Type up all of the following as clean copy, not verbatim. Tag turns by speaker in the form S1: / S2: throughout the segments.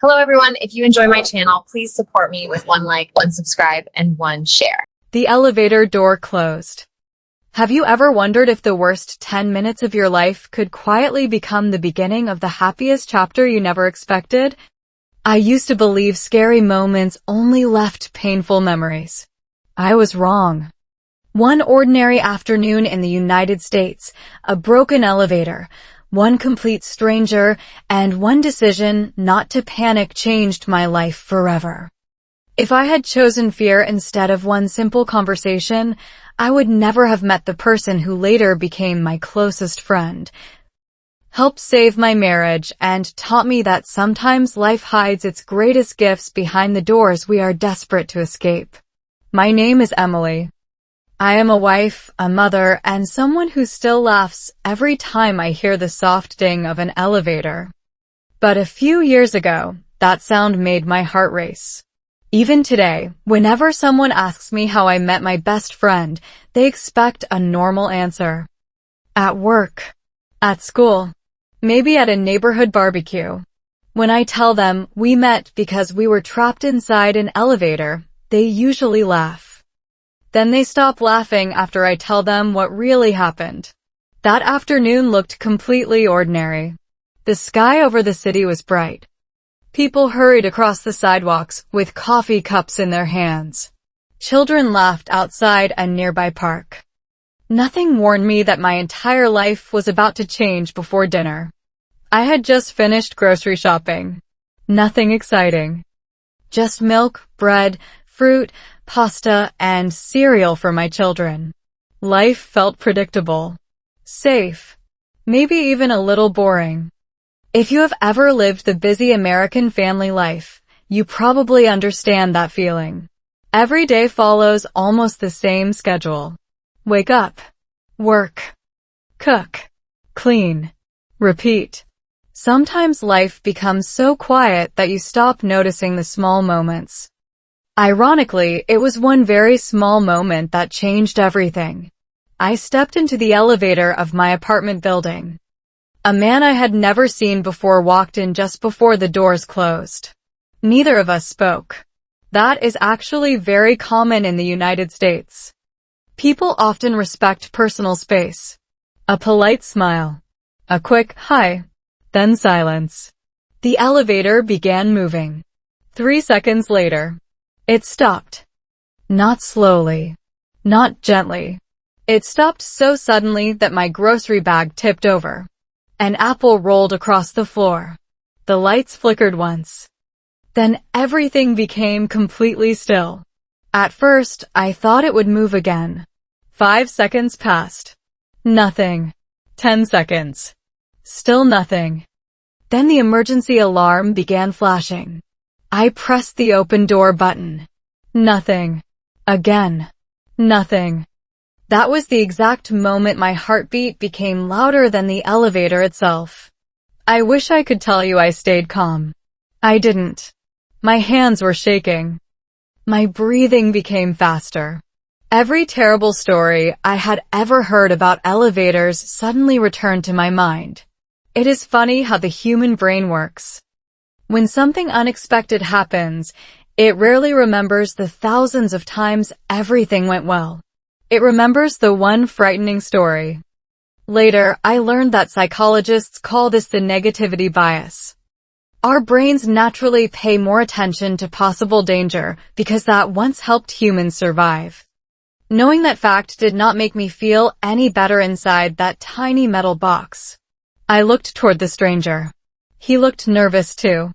S1: Hello, everyone. If you enjoy my channel, please support me with one like, one subscribe, and one share.
S2: The elevator door closed. Have you ever wondered if the worst 10 minutes of your life could quietly become the beginning of the happiest chapter you never expected? I used to believe scary moments only left painful memories. I was wrong. One ordinary afternoon in the United States, a broken elevator, one complete stranger, and one decision not to panic changed my life forever. If I had chosen fear instead of one simple conversation, I would never have met the person who later became my closest friend, helped save my marriage, and taught me that sometimes life hides its greatest gifts behind the doors we are desperate to escape. My name is Emily. I am a wife, a mother, and someone who still laughs every time I hear the soft ding of an elevator. But a few years ago, that sound made my heart race. Even today, whenever someone asks me how I met my best friend, they expect a normal answer. At work, at school, maybe at a neighborhood barbecue. When I tell them we met because we were trapped inside an elevator, they usually laugh. Then they stop laughing after I tell them what really happened. That afternoon looked completely ordinary. The sky over the city was bright. People hurried across the sidewalks with coffee cups in their hands. Children laughed outside a nearby park. Nothing warned me that my entire life was about to change before dinner. I had just finished grocery shopping. Nothing exciting. Just milk, bread, fruit, pasta, and cereal for my children. Life felt predictable, safe, maybe even a little boring. If you have ever lived the busy American family life, you probably understand that feeling. Every day follows almost the same schedule. Wake up, work, cook, clean, repeat. Sometimes life becomes so quiet that you stop noticing the small moments. Ironically, it was one very small moment that changed everything. I stepped into the elevator of my apartment building. A man I had never seen before walked in just before the doors closed. Neither of us spoke. That is actually very common in the United States. People often respect personal space. A polite smile. A quick hi. Then silence. The elevator began moving. 3 seconds later, it stopped. Not slowly. Not gently. It stopped so suddenly that my grocery bag tipped over. An apple rolled across the floor. The lights flickered once. Then everything became completely still. At first, I thought it would move again. 5 seconds passed. Nothing. 10 seconds. Still nothing. Then the emergency alarm began flashing. I pressed the open door button. Nothing. Again. Nothing. That was the exact moment my heartbeat became louder than the elevator itself. I wish I could tell you I stayed calm. I didn't. My hands were shaking. My breathing became faster. Every terrible story I had ever heard about elevators suddenly returned to my mind. It is funny how the human brain works. When something unexpected happens, it rarely remembers the thousands of times everything went well. It remembers the one frightening story. Later, I learned that psychologists call this the negativity bias. Our brains naturally pay more attention to possible danger because that once helped humans survive. Knowing that fact did not make me feel any better inside that tiny metal box. I looked toward the stranger. He looked nervous too.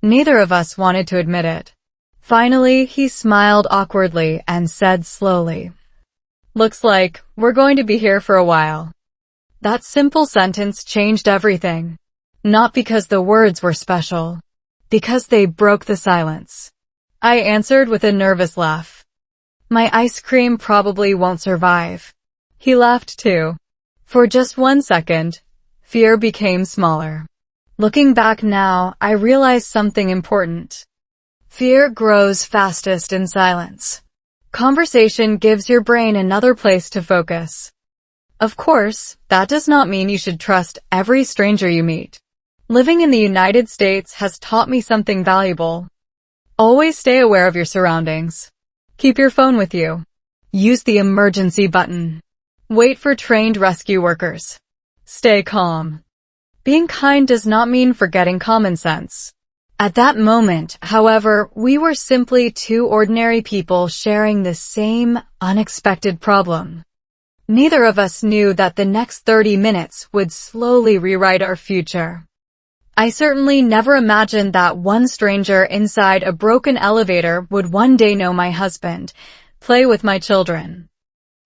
S2: Neither of us wanted to admit it. Finally, he smiled awkwardly and said slowly, "Looks like we're going to be here for a while." That simple sentence changed everything. Not because the words were special, because they broke the silence. I answered with a nervous laugh. "My ice cream probably won't survive." He laughed too. For just 1 second, fear became smaller. Looking back now, I realized something important. Fear grows fastest in silence. Conversation gives your brain another place to focus. Of course, that does not mean you should trust every stranger you meet. Living in the United States has taught me something valuable. Always stay aware of your surroundings. Keep your phone with you. Use the emergency button. Wait for trained rescue workers. Stay calm. Being kind does not mean forgetting common sense. At that moment, however, we were simply two ordinary people sharing the same unexpected problem. Neither of us knew that the next 30 minutes would slowly rewrite our future. I certainly never imagined that one stranger inside a broken elevator would one day know my husband, play with my children,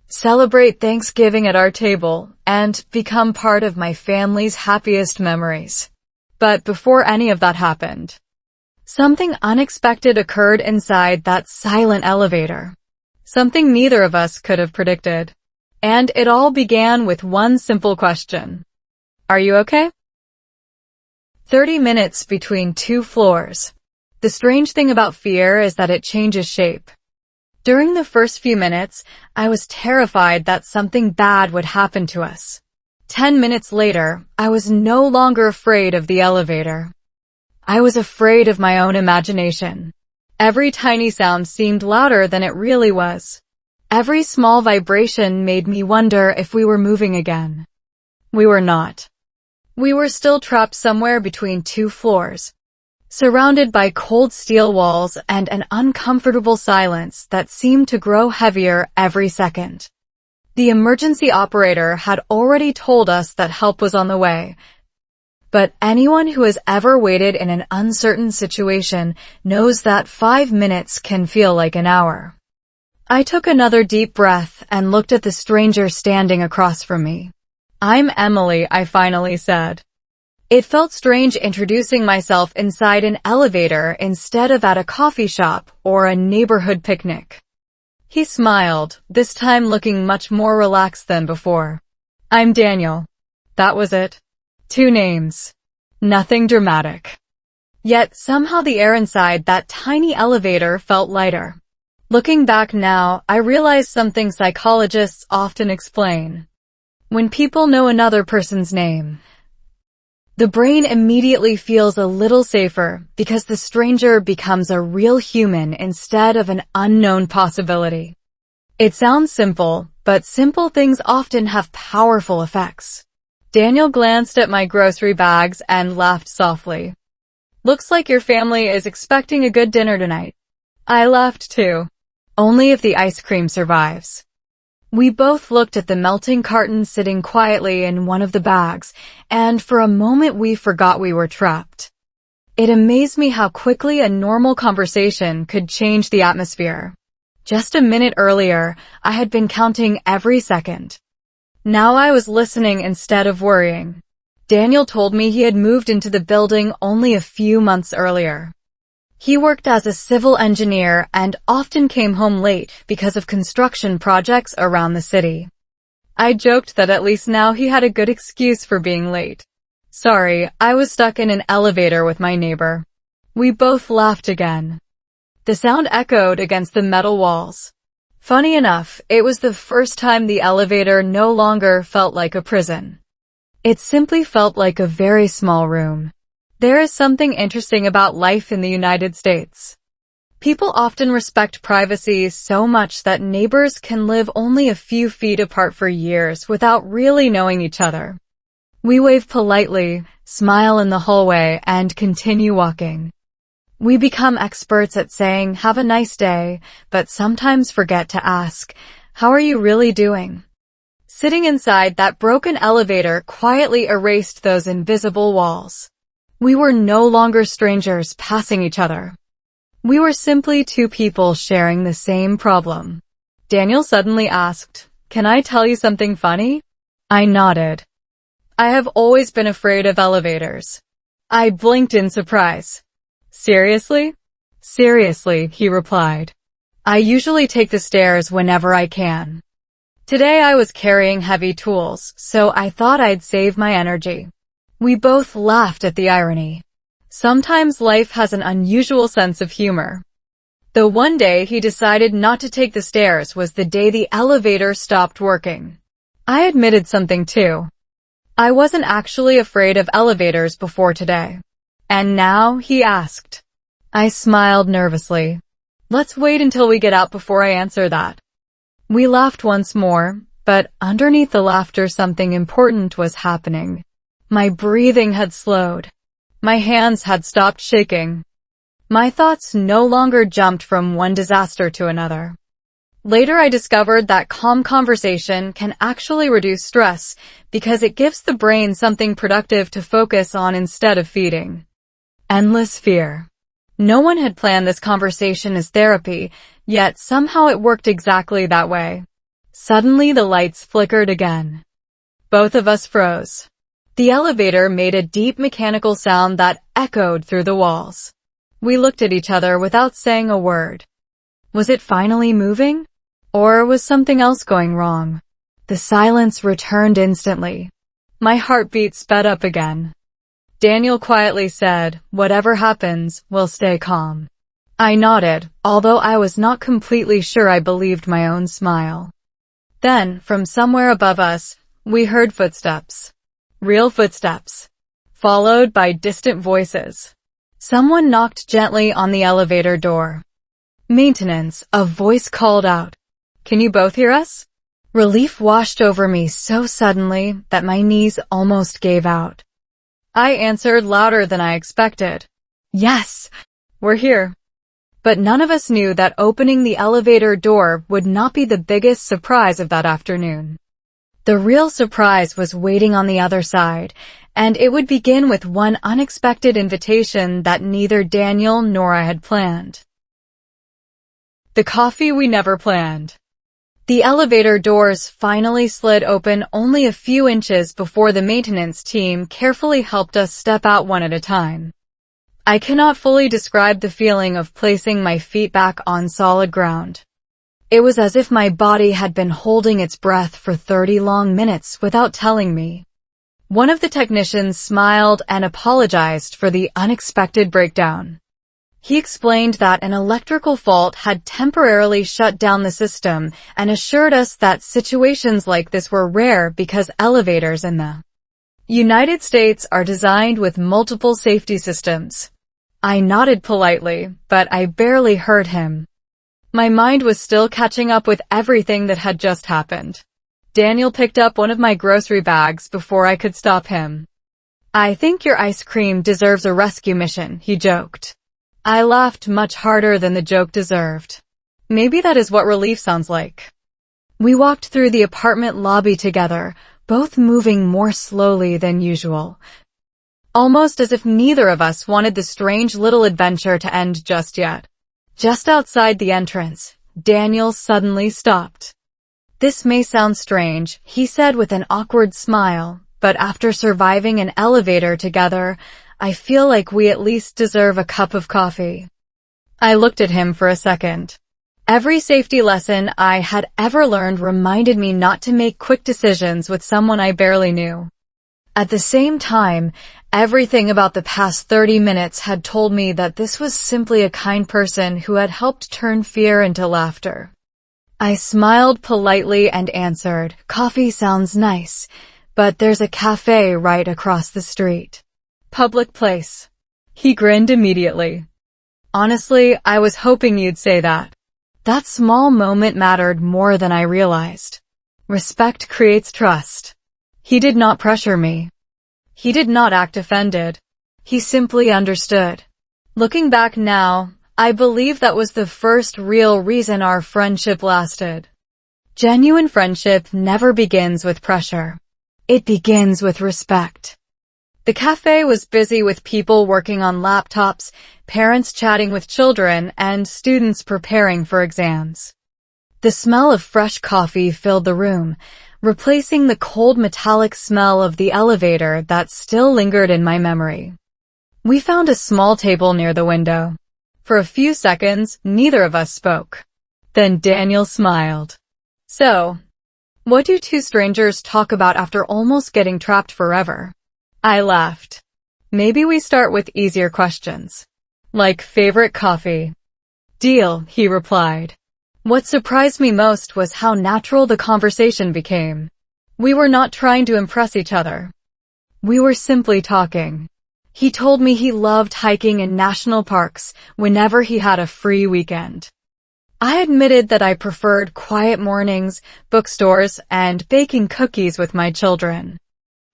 S2: celebrate Thanksgiving at our table, and become part of my family's happiest memories. But before any of that happened, something unexpected occurred inside that silent elevator. Something neither of us could have predicted. And it all began with one simple question. Are you okay? 30 minutes between two floors. The strange thing about fear is that it changes shape. During the first few minutes, I was terrified that something bad would happen to us. 10 minutes later, I was no longer afraid of the elevator. I was afraid of my own imagination. Every tiny sound seemed louder than it really was. Every small vibration made me wonder if we were moving again. We were not. We were still trapped somewhere between two floors, surrounded by cold steel walls and an uncomfortable silence that seemed to grow heavier every second. The emergency operator had already told us that help was on the way, but anyone who has ever waited in an uncertain situation knows that 5 minutes can feel like an hour. I took another deep breath and looked at the stranger standing across from me. I'm Emily, I finally said. It felt strange introducing myself inside an elevator instead of at a coffee shop or a neighborhood picnic. He smiled, this time looking much more relaxed than before. I'm Daniel. That was it. 2 names. Nothing dramatic. Yet somehow the air inside that tiny elevator felt lighter. Looking back now, I realize something psychologists often explain. When people know another person's name, the brain immediately feels a little safer because the stranger becomes a real human instead of an unknown possibility. It sounds simple, but simple things often have powerful effects. Daniel glanced at my grocery bags and laughed softly. Looks like your family is expecting a good dinner tonight. I laughed too. Only if the ice cream survives. We both looked at the melting carton sitting quietly in one of the bags, and for a moment we forgot we were trapped. It amazed me how quickly a normal conversation could change the atmosphere. Just a minute earlier, I had been counting every second. Now I was listening instead of worrying. Daniel told me he had moved into the building only a few months earlier. He worked as a civil engineer and often came home late because of construction projects around the city. I joked that at least now he had a good excuse for being late. Sorry, I was stuck in an elevator with my neighbor. We both laughed again. The sound echoed against the metal walls. Funny enough, it was the first time the elevator no longer felt like a prison. It simply felt like a very small room. There is something interesting about life in the United States. People often respect privacy so much that neighbors can live only a few feet apart for years without really knowing each other. We wave politely, smile in the hallway, and continue walking. We become experts at saying, "Have a nice day," but sometimes forget to ask, "How are you really doing?" Sitting inside that broken elevator quietly erased those invisible walls. We were no longer strangers passing each other. We were simply two people sharing the same problem. Daniel suddenly asked, "Can I tell you something funny?" I nodded. I have always been afraid of elevators. I blinked in surprise. Seriously? Seriously, he replied. I usually take the stairs whenever I can. Today I was carrying heavy tools, so I thought I'd save my energy. We both laughed at the irony. Sometimes life has an unusual sense of humor. The one day he decided not to take the stairs was the day the elevator stopped working. I admitted something too. I wasn't actually afraid of elevators before today. And now, he asked. I smiled nervously. Let's wait until we get out before I answer that. We laughed once more, but underneath the laughter something important was happening. My breathing had slowed. My hands had stopped shaking. My thoughts no longer jumped from one disaster to another. Later I discovered that calm conversation can actually reduce stress because it gives the brain something productive to focus on instead of feeding. Endless fear. No one had planned this conversation as therapy, yet somehow it worked exactly that way. Suddenly the lights flickered again. Both of us froze. The elevator made a deep mechanical sound that echoed through the walls. We looked at each other without saying a word. Was it finally moving? Or was something else going wrong? The silence returned instantly. My heartbeat sped up again. Daniel quietly said, "Whatever happens, we'll stay calm." I nodded, although I was not completely sure I believed my own smile. Then, from somewhere above us, we heard footsteps. Real footsteps. Followed by distant voices. Someone knocked gently on the elevator door. "Maintenance," a voice called out. "Can you both hear us?" Relief washed over me so suddenly that my knees almost gave out. I answered louder than I expected. "Yes, we're here." But none of us knew that opening the elevator door would not be the biggest surprise of that afternoon. The real surprise was waiting on the other side, and it would begin with one unexpected invitation that neither Daniel nor I had planned. The coffee we never planned. The elevator doors finally slid open only a few inches before the maintenance team carefully helped us step out one at a time. I cannot fully describe the feeling of placing my feet back on solid ground. It was as if my body had been holding its breath for 30 long minutes without telling me. One of the technicians smiled and apologized for the unexpected breakdown. He explained that an electrical fault had temporarily shut down the system and assured us that situations like this were rare because elevators in the United States are designed with multiple safety systems. I nodded politely, but I barely heard him. My mind was still catching up with everything that had just happened. Daniel picked up one of my grocery bags before I could stop him. "I think your ice cream deserves a rescue mission," he joked. I laughed much harder than the joke deserved. Maybe that is what relief sounds like. We walked through the apartment lobby together, both moving more slowly than usual. Almost as if neither of us wanted the strange little adventure to end just yet. Just outside the entrance, Daniel suddenly stopped. "This may sound strange," he said with an awkward smile, "but after surviving an elevator together, I feel like we at least deserve a cup of coffee." I looked at him for a second. Every safety lesson I had ever learned reminded me not to make quick decisions with someone I barely knew. At the same time, everything about the past 30 minutes had told me that this was simply a kind person who had helped turn fear into laughter. I smiled politely and answered, "Coffee sounds nice, but there's a cafe right across the street." "Public place." He grinned immediately. "Honestly, I was hoping you'd say that." That small moment mattered more than I realized. Respect creates trust. He did not pressure me. He did not act offended. He simply understood. Looking back now, I believe that was the first real reason our friendship lasted. Genuine friendship never begins with pressure. It begins with respect. The cafe was busy with people working on laptops, parents chatting with children, and students preparing for exams. The smell of fresh coffee filled the room, replacing the cold metallic smell of the elevator that still lingered in my memory. We found a small table near the window. For a few seconds, neither of us spoke. Then Daniel smiled. "So, what do two strangers talk about after almost getting trapped forever?" I laughed. "Maybe we start with easier questions. Like favorite coffee." "Deal," he replied. What surprised me most was how natural the conversation became. We were not trying to impress each other. We were simply talking. He told me he loved hiking in national parks whenever he had a free weekend. I admitted that I preferred quiet mornings, bookstores, and baking cookies with my children.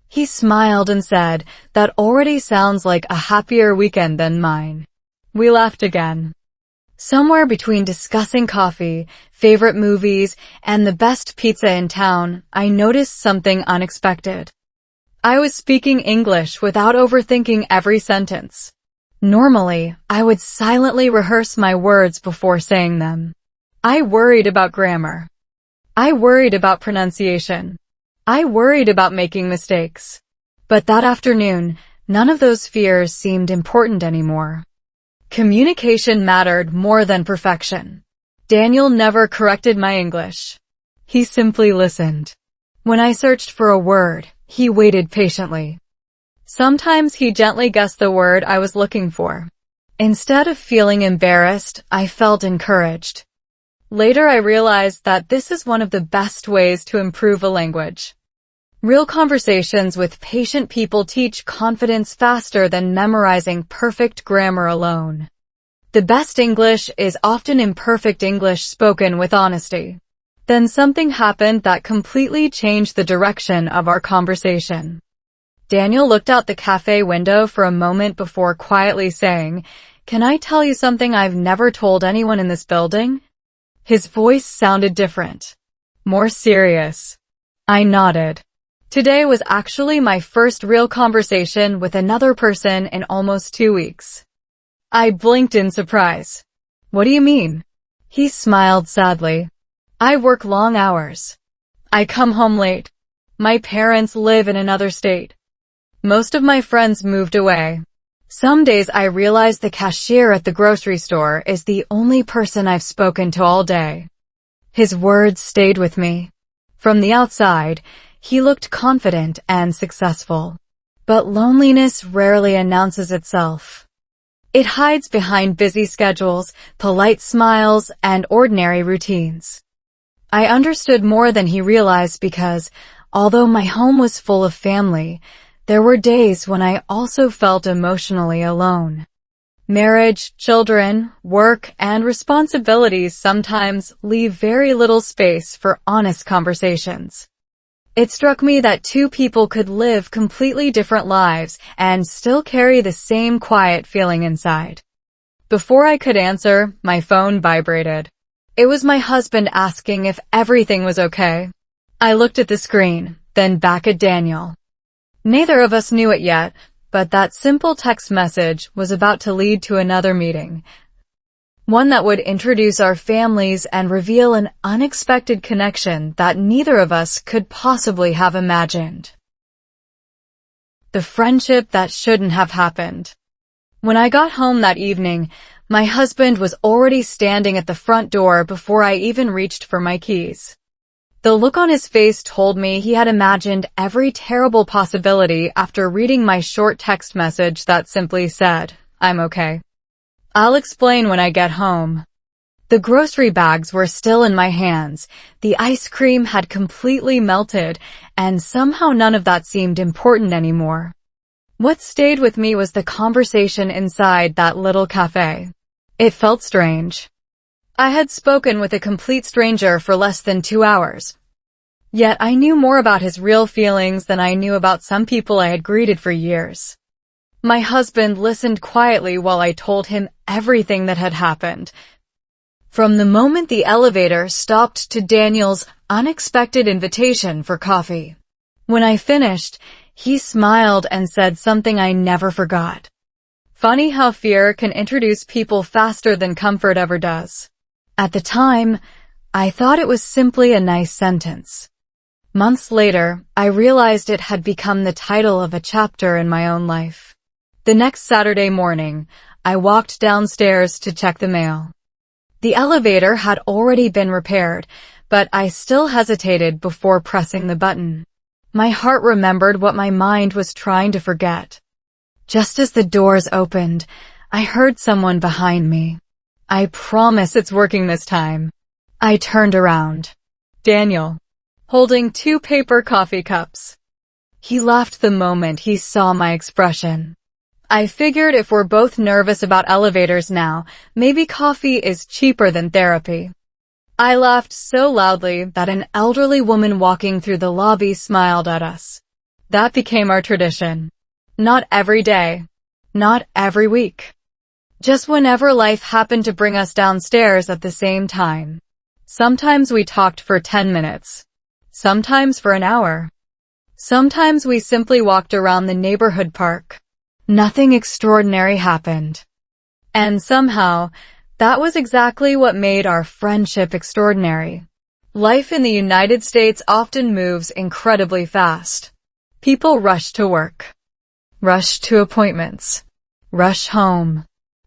S2: He smiled and said, "That already sounds like a happier weekend than mine." We laughed again. Somewhere between discussing coffee, favorite movies, and the best pizza in town, I noticed something unexpected. I was speaking English without overthinking every sentence. Normally, I would silently rehearse my words before saying them. I worried about grammar. I worried about pronunciation. I worried about making mistakes. But that afternoon, none of those fears seemed important anymore. Communication mattered more than perfection. Daniel never corrected my English. He simply listened. When I searched for a word, he waited patiently. Sometimes he gently guessed the word I was looking for. Instead of feeling embarrassed, I felt encouraged. Later I realized that this is one of the best ways to improve a language. Real conversations with patient people teach confidence faster than memorizing perfect grammar alone. The best English is often imperfect English spoken with honesty. Then something happened that completely changed the direction of our conversation. Daniel looked out the cafe window for a moment before quietly saying, "Can I tell you something I've never told anyone in this building?" His voice sounded different, more serious. I nodded. Today was actually my first real conversation with another person in almost 2 weeks. I blinked in surprise. "What do you mean?" He smiled sadly. "I work long hours. I come home late. My parents live in another state. Most of my friends moved away. Some days I realize the cashier at the grocery store is the only person I've spoken to all day." His words stayed with me. From the outside, he looked confident and successful. But loneliness rarely announces itself. It hides behind busy schedules, polite smiles, and ordinary routines. I understood more than he realized because, although my home was full of family, there were days when I also felt emotionally alone. Marriage, children, work, and responsibilities sometimes leave very little space for honest conversations. It struck me that two people could live completely different lives and still carry the same quiet feeling inside. Before I could answer, my phone vibrated. It was my husband asking if everything was okay. I looked at the screen, then back at Daniel. Neither of us knew it yet, but that simple text message was about to lead to another meeting. One that would introduce our families and reveal an unexpected connection that neither of us could possibly have imagined. The friendship that shouldn't have happened. When I got home that evening, my husband was already standing at the front door before I even reached for my keys. The look on his face told me he had imagined every terrible possibility after reading my short text message that simply said, "I'm okay. I'll explain when I get home." The grocery bags were still in my hands, the ice cream had completely melted, and somehow none of that seemed important anymore. What stayed with me was the conversation inside that little cafe. It felt strange. I had spoken with a complete stranger for less than 2 hours. Yet I knew more about his real feelings than I knew about some people I had greeted for years. My husband listened quietly while I told him everything that had happened. From the moment the elevator stopped to Daniel's unexpected invitation for coffee. When I finished, he smiled and said something I never forgot. Funny how fear can introduce people faster than comfort ever does. At the time, I thought it was simply a nice sentence. Months later, I realized it had become the title of a chapter in my own life. The next Saturday morning, I walked downstairs to check the mail. The elevator had already been repaired, but I still hesitated before pressing the button. My heart remembered what my mind was trying to forget. Just as the doors opened, I heard someone behind me. "I promise it's working this time." I turned around. Daniel, holding 2 paper coffee cups. He laughed the moment he saw my expression. I figured if we're both nervous about elevators now, maybe coffee is cheaper than therapy. I laughed so loudly that an elderly woman walking through the lobby smiled at us. That became our tradition. Not every day. Not every week. Just whenever life happened to bring us downstairs at the same time. Sometimes we talked for 10 minutes. Sometimes for an hour. Sometimes we simply walked around the neighborhood park. Nothing extraordinary happened. And somehow, that was exactly what made our friendship extraordinary. Life in the United States often moves incredibly fast. People rush to work. Rush to appointments. Rush home.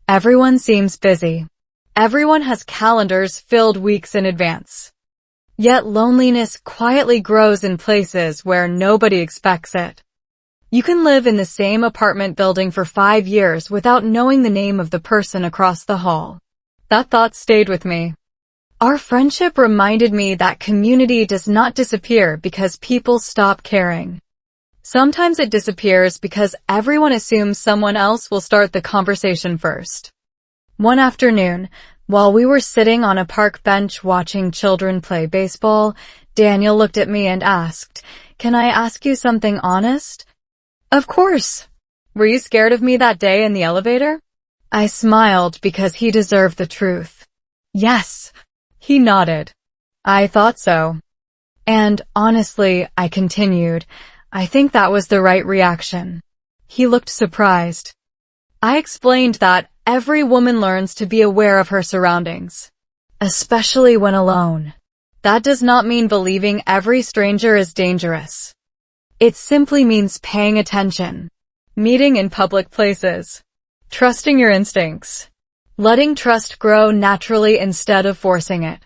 S2: Everyone seems busy. Everyone has calendars filled weeks in advance. Yet loneliness quietly grows in places where nobody expects it. You can live in the same apartment building for 5 years without knowing the name of the person across the hall. That thought stayed with me. Our friendship reminded me that community does not disappear because people stop caring. Sometimes it disappears because everyone assumes someone else will start the conversation first. One afternoon, while we were sitting on a park bench watching children play baseball, Daniel looked at me and asked, "Can I ask you something honest?" "Of course." "Were you scared of me that day in the elevator?" I smiled because he deserved the truth. "Yes." He nodded. "I thought so." And honestly, I continued, "I think that was the right reaction." He looked surprised. I explained that every woman learns to be aware of her surroundings, especially when alone. That does not mean believing every stranger is dangerous. It simply means paying attention, meeting in public places, trusting your instincts, letting trust grow naturally instead of forcing it.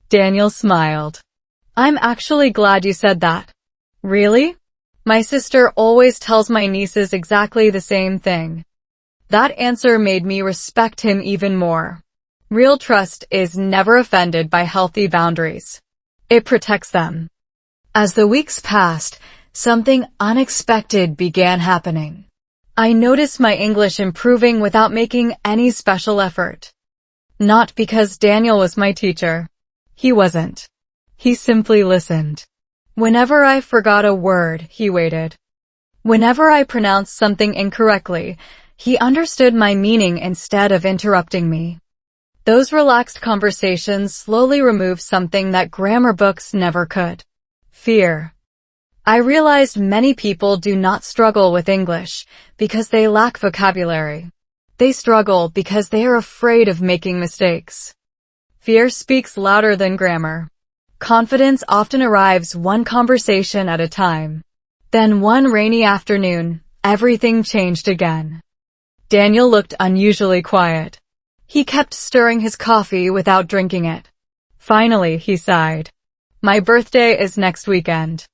S2: Daniel smiled. "I'm actually glad you said that." "Really?" "My sister always tells my nieces exactly the same thing." That answer made me respect him even more. Real trust is never offended by healthy boundaries. It protects them. As the weeks passed, something unexpected began happening. I noticed my English improving without making any special effort. Not because Daniel was my teacher. He wasn't. He simply listened. Whenever I forgot a word, he waited. Whenever I pronounced something incorrectly, he understood my meaning instead of interrupting me. Those relaxed conversations slowly removed something that grammar books never could. Fear. I realized many people do not struggle with English because they lack vocabulary. They struggle because they are afraid of making mistakes. Fear speaks louder than grammar. Confidence often arrives one conversation at a time. Then one rainy afternoon, everything changed again. Daniel looked unusually quiet. He kept stirring his coffee without drinking it. Finally, he sighed. "My birthday is next weekend."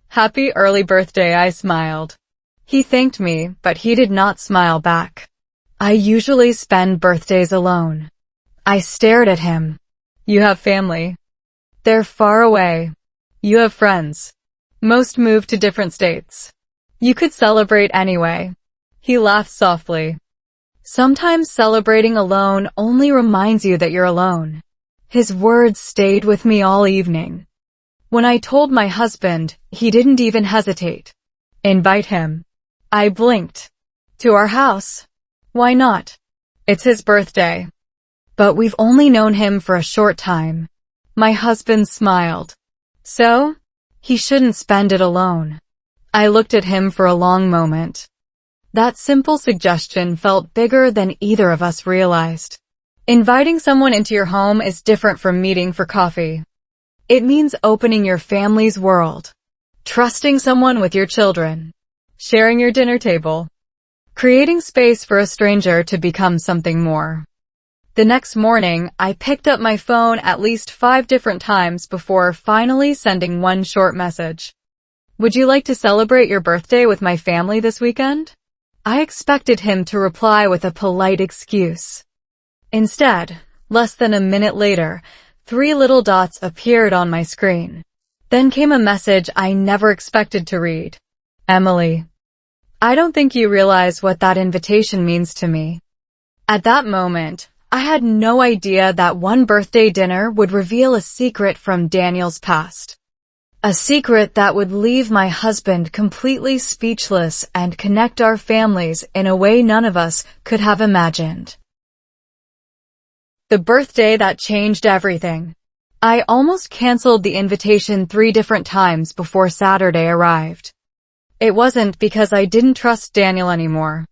S2: "Happy early birthday," I smiled. He thanked me, but he did not smile back. I usually spend birthdays alone. I stared at him. "You have family?" "They're far away." "You have friends?" "Most moved to different states." "You could celebrate anyway." He laughed softly. Sometimes celebrating alone only reminds you that you're alone. His words stayed with me all evening. When I told my husband, he didn't even hesitate. "Invite him." I blinked. "To our house?" "Why not? It's his birthday." "But we've only known him for a short time." My husband smiled. "So? He shouldn't spend it alone." I looked at him for a long moment. That simple suggestion felt bigger than either of us realized. Inviting someone into your home is different from meeting for coffee. It means opening your family's world, trusting someone with your children, sharing your dinner table, creating space for a stranger to become something more. The next morning, I picked up my phone at least 5 different times before finally sending one short message. "Would you like to celebrate your birthday with my family this weekend?" I expected him to reply with a polite excuse. Instead, less than a minute later, 3 little dots appeared on my screen. Then came a message I never expected to read. Emily, I don't think you realize what that invitation means to me. At that moment, I had no idea that one birthday dinner would reveal a secret from Daniel's past. A secret that would leave my husband completely speechless and connect our families in a way none of us could have imagined. The birthday that changed everything. I almost canceled the invitation 3 different times before Saturday arrived. It wasn't because I didn't trust Daniel anymore.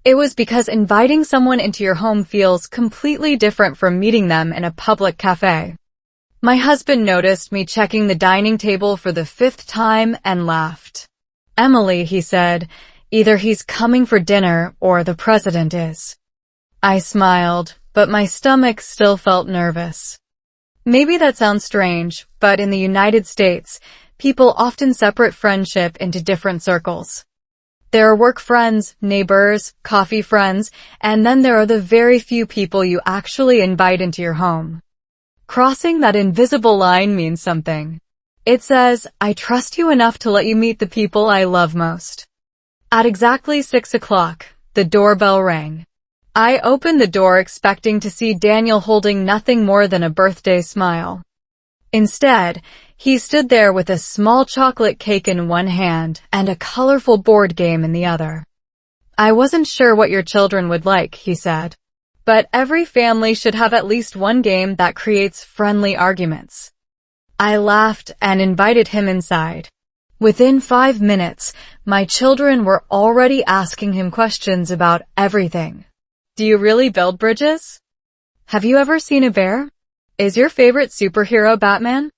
S2: It was because inviting someone into your home feels completely different from meeting them in a public cafe. My husband noticed me checking the dining table for the 5th time and laughed. Emily, he said, either he's coming for dinner or the president is. I smiled, but my stomach still felt nervous. Maybe that sounds strange, but in the United States, people often separate friendship into different circles. There are work friends, neighbors, coffee friends, and then there are the very few people you actually invite into your home. Crossing that invisible line means something. It says, I trust you enough to let you meet the people I love most. At exactly 6 o'clock, the doorbell rang. I opened the door expecting to see Daniel holding nothing more than a birthday smile. Instead, he stood there with a small chocolate cake in one hand and a colorful board game in the other. I wasn't sure what your children would like, he said. But every family should have at least one game that creates friendly arguments. I laughed and invited him inside. Within 5 minutes, my children were already asking him questions about everything. Do you really build bridges? Have you ever seen a bear? Is your favorite superhero Batman?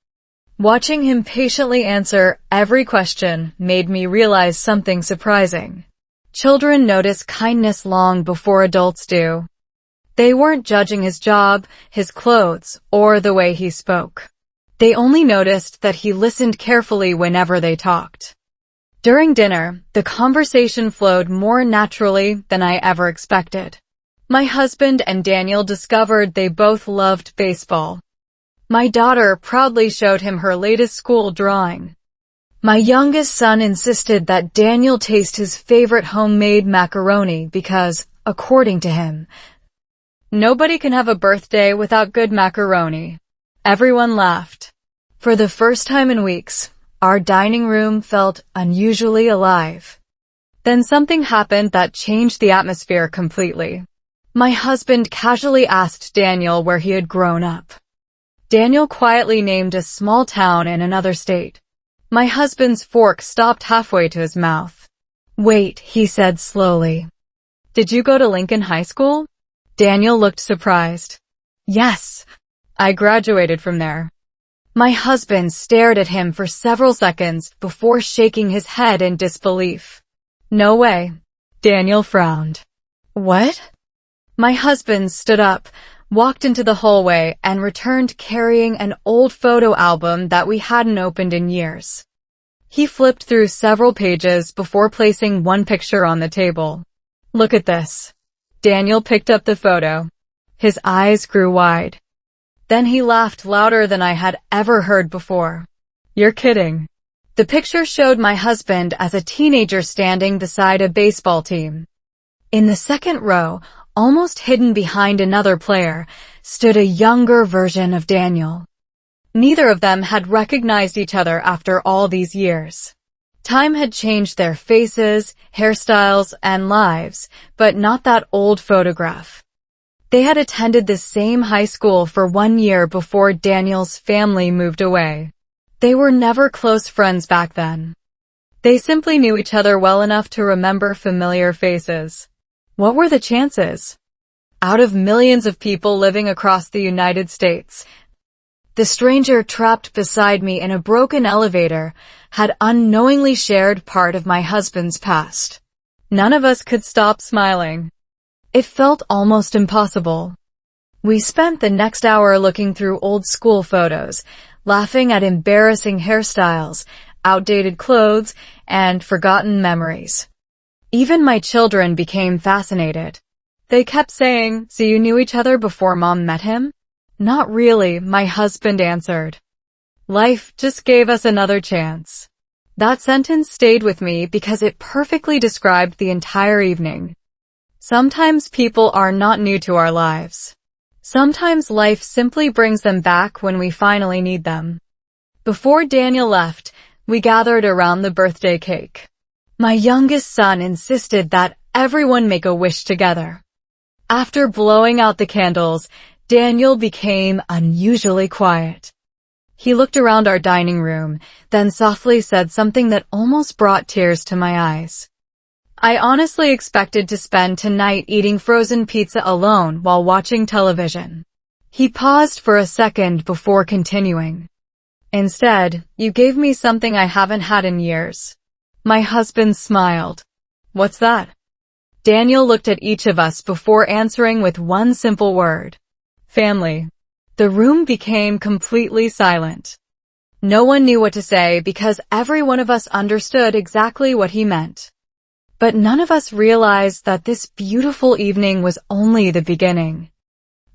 S2: Watching him patiently answer every question made me realize something surprising. Children notice kindness long before adults do. They weren't judging his job, his clothes, or the way he spoke. They only noticed that he listened carefully whenever they talked. During dinner, the conversation flowed more naturally than I ever expected. My husband and Daniel discovered they both loved baseball. My daughter proudly showed him her latest school drawing. My youngest son insisted that Daniel taste his favorite homemade macaroni because, according to him, nobody can have a birthday without good macaroni. Everyone laughed. For the first time in weeks, our dining room felt unusually alive. Then something happened that changed the atmosphere completely. My husband casually asked Daniel where he had grown up. Daniel quietly named a small town in another state. My husband's fork stopped halfway to his mouth. Wait, he said slowly. Did you go to Lincoln High School? Daniel looked surprised. Yes, I graduated from there. My husband stared at him for several seconds before shaking his head in disbelief. No way. Daniel frowned. What? My husband stood up, walked into the hallway, and returned carrying an old photo album that we hadn't opened in years. He flipped through several pages before placing one picture on the table. Look at this. Daniel picked up the photo. His eyes grew wide. Then he laughed louder than I had ever heard before. You're kidding. The picture showed my husband as a teenager standing beside a baseball team. In the second row, almost hidden behind another player, stood a younger version of Daniel. Neither of them had recognized each other after all these years. Time had changed their faces, hairstyles, and lives, but not that old photograph. They had attended the same high school for 1 year before Daniel's family moved away. They were never close friends back then. They simply knew each other well enough to remember familiar faces. What were the chances? Out of millions of people living across the United States, the stranger trapped beside me in a broken elevator had unknowingly shared part of my husband's past. None of us could stop smiling. It felt almost impossible. We spent the next hour looking through old school photos, laughing at embarrassing hairstyles, outdated clothes, and forgotten memories. Even my children became fascinated. They kept saying, "So you knew each other before Mom met him?" "Not really," my husband answered. Life just gave us another chance. That sentence stayed with me because it perfectly described the entire evening. Sometimes people are not new to our lives. Sometimes life simply brings them back when we finally need them. Before Daniel left, we gathered around the birthday cake. My youngest son insisted that everyone make a wish together. After blowing out the candles, Daniel became unusually quiet. He looked around our dining room, then softly said something that almost brought tears to my eyes. I honestly expected to spend tonight eating frozen pizza alone while watching television. He paused for a second before continuing. Instead, you gave me something I haven't had in years. My husband smiled. What's that? Daniel looked at each of us before answering with one simple word. Family. The room became completely silent. No one knew what to say because every one of us understood exactly what he meant. But none of us realized that this beautiful evening was only the beginning.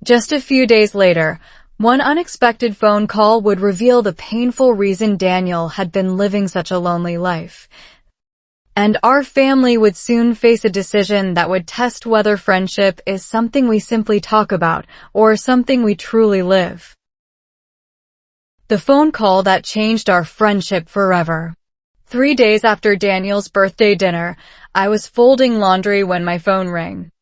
S2: Just a few days later, one unexpected phone call would reveal the painful reason Daniel had been living such a lonely life. And our family would soon face a decision that would test whether friendship is something we simply talk about or something we truly live. The phone call that changed our friendship forever. 3 days after Daniel's birthday dinner, I was folding laundry when my phone rang.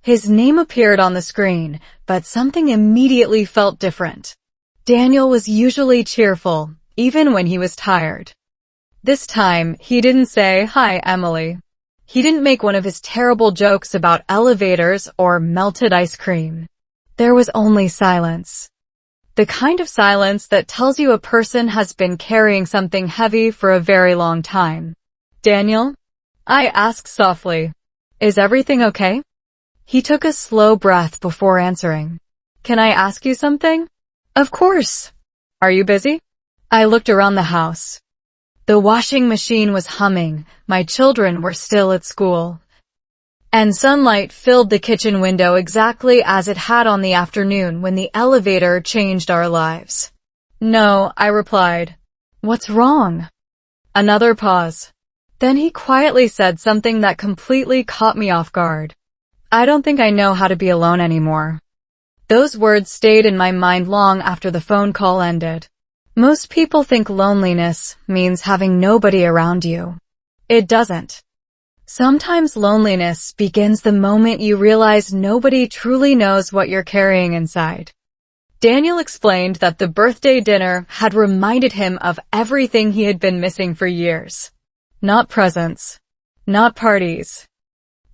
S2: His name appeared on the screen, but something immediately felt different. Daniel was usually cheerful, even when he was tired. This time, he didn't say, "Hi, Emily." He didn't make one of his terrible jokes about elevators or melted ice cream. There was only silence. The kind of silence that tells you a person has been carrying something heavy for a very long time. "Daniel?" I asked softly. "Is everything okay?" He took a slow breath before answering. "Can I ask you something?" "Of course." "Are you busy?" I looked around the house. The washing machine was humming, my children were still at school, and sunlight filled the kitchen window exactly as it had on the afternoon when the elevator changed our lives. "No," I replied. "What's wrong?" Another pause. Then he quietly said something that completely caught me off guard. "I don't think I know how to be alone anymore." Those words stayed in my mind long after the phone call ended. Most people think loneliness means having nobody around you. It doesn't. Sometimes loneliness begins the moment you realize nobody truly knows what you're carrying inside. Daniel explained that the birthday dinner had reminded him of everything he had been missing for years. Not presents. Not parties.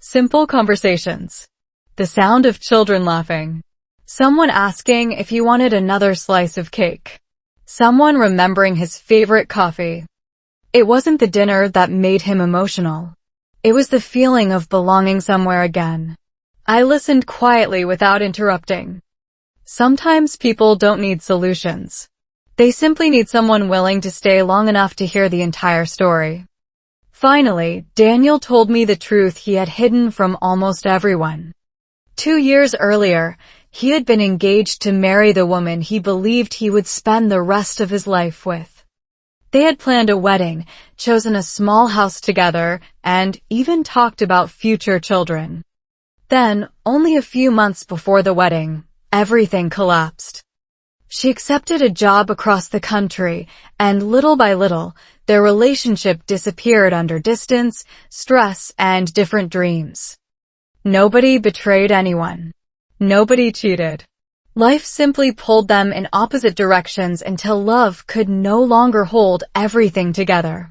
S2: Simple conversations. The sound of children laughing. Someone asking if he wanted another slice of cake. Someone remembering his favorite coffee. It wasn't the dinner that made him emotional. It was the feeling of belonging somewhere again. I listened quietly without interrupting. Sometimes people don't need solutions. They simply need someone willing to stay long enough to hear the entire story. Finally, Daniel told me the truth he had hidden from almost everyone. 2 years earlier, he had been engaged to marry the woman he believed he would spend the rest of his life with. They had planned a wedding, chosen a small house together, and even talked about future children. Then, only a few months before the wedding, everything collapsed. She accepted a job across the country, and little by little, their relationship disappeared under distance, stress, and different dreams. Nobody betrayed anyone. Nobody cheated. Life simply pulled them in opposite directions until love could no longer hold everything together.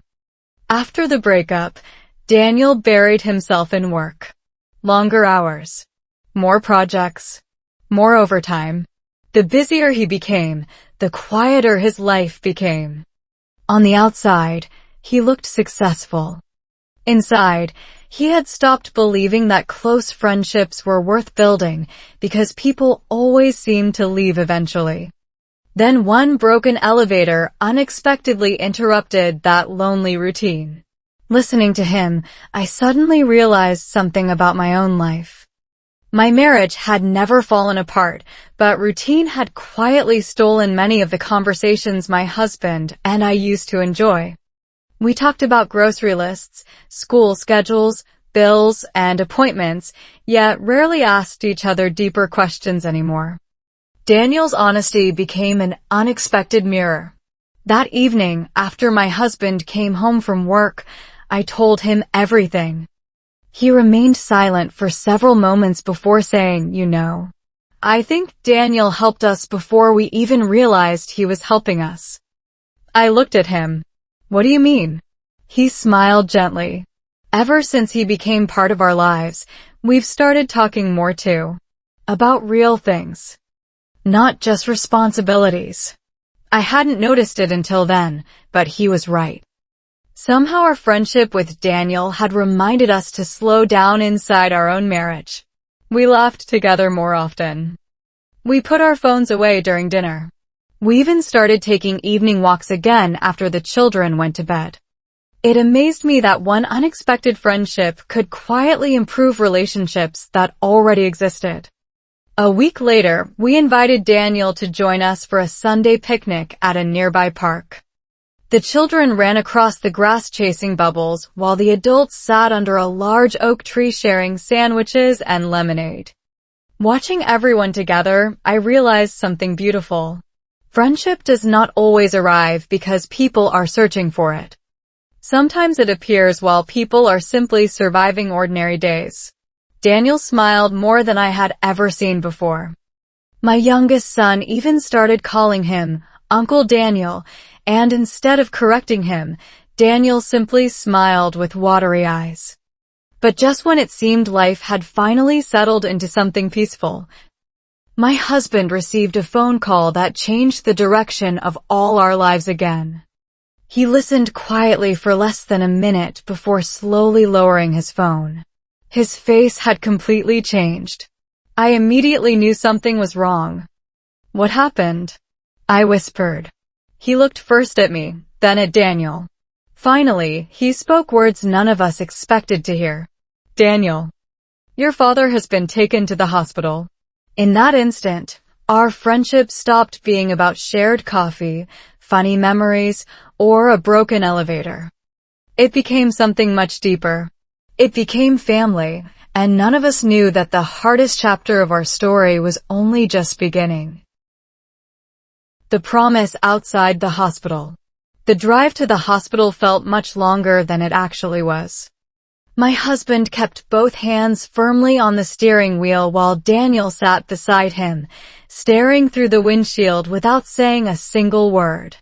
S2: After the breakup, Daniel buried himself in work. Longer hours. More projects. More overtime. The busier he became, the quieter his life became. On the outside, he looked successful. Inside, he had stopped believing that close friendships were worth building because people always seemed to leave eventually. Then one broken elevator unexpectedly interrupted that lonely routine. Listening to him, I suddenly realized something about my own life. My marriage had never fallen apart, but routine had quietly stolen many of the conversations my husband and I used to enjoy. We talked about grocery lists, school schedules, bills, and appointments, yet rarely asked each other deeper questions anymore. Daniel's honesty became an unexpected mirror. That evening, after my husband came home from work, I told him everything. He remained silent for several moments before saying, I think Daniel helped us before we even realized he was helping us. I looked at him. What do you mean? He smiled gently. Ever since he became part of our lives, we've started talking more too. About real things. Not just responsibilities. I hadn't noticed it until then, but he was right. Somehow our friendship with Daniel had reminded us to slow down inside our own marriage. We laughed together more often. We put our phones away during dinner. We even started taking evening walks again after the children went to bed. It amazed me that one unexpected friendship could quietly improve relationships that already existed. A week later, we invited Daniel to join us for a Sunday picnic at a nearby park. The children ran across the grass chasing bubbles, while the adults sat under a large oak tree sharing sandwiches and lemonade. Watching everyone together, I realized something beautiful. Friendship does not always arrive because people are searching for it. Sometimes it appears while people are simply surviving ordinary days. Daniel smiled more than I had ever seen before. My youngest son even started calling him Uncle Daniel, and instead of correcting him, Daniel simply smiled with watery eyes. But just when it seemed life had finally settled into something peaceful, my husband received a phone call that changed the direction of all our lives again. He listened quietly for less than a minute before slowly lowering his phone. His face had completely changed. I immediately knew something was wrong. What happened? I whispered. He looked first at me, then at Daniel. Finally, he spoke words none of us expected to hear. Daniel, your father has been taken to the hospital. In that instant, our friendship stopped being about shared coffee, funny memories, or a broken elevator. It became something much deeper. It became family, and none of us knew that the hardest chapter of our story was only just beginning. The promise outside the hospital. The drive to the hospital felt much longer than it actually was. My husband kept both hands firmly on the steering wheel while Daniel sat beside him, staring through the windshield without saying a single word.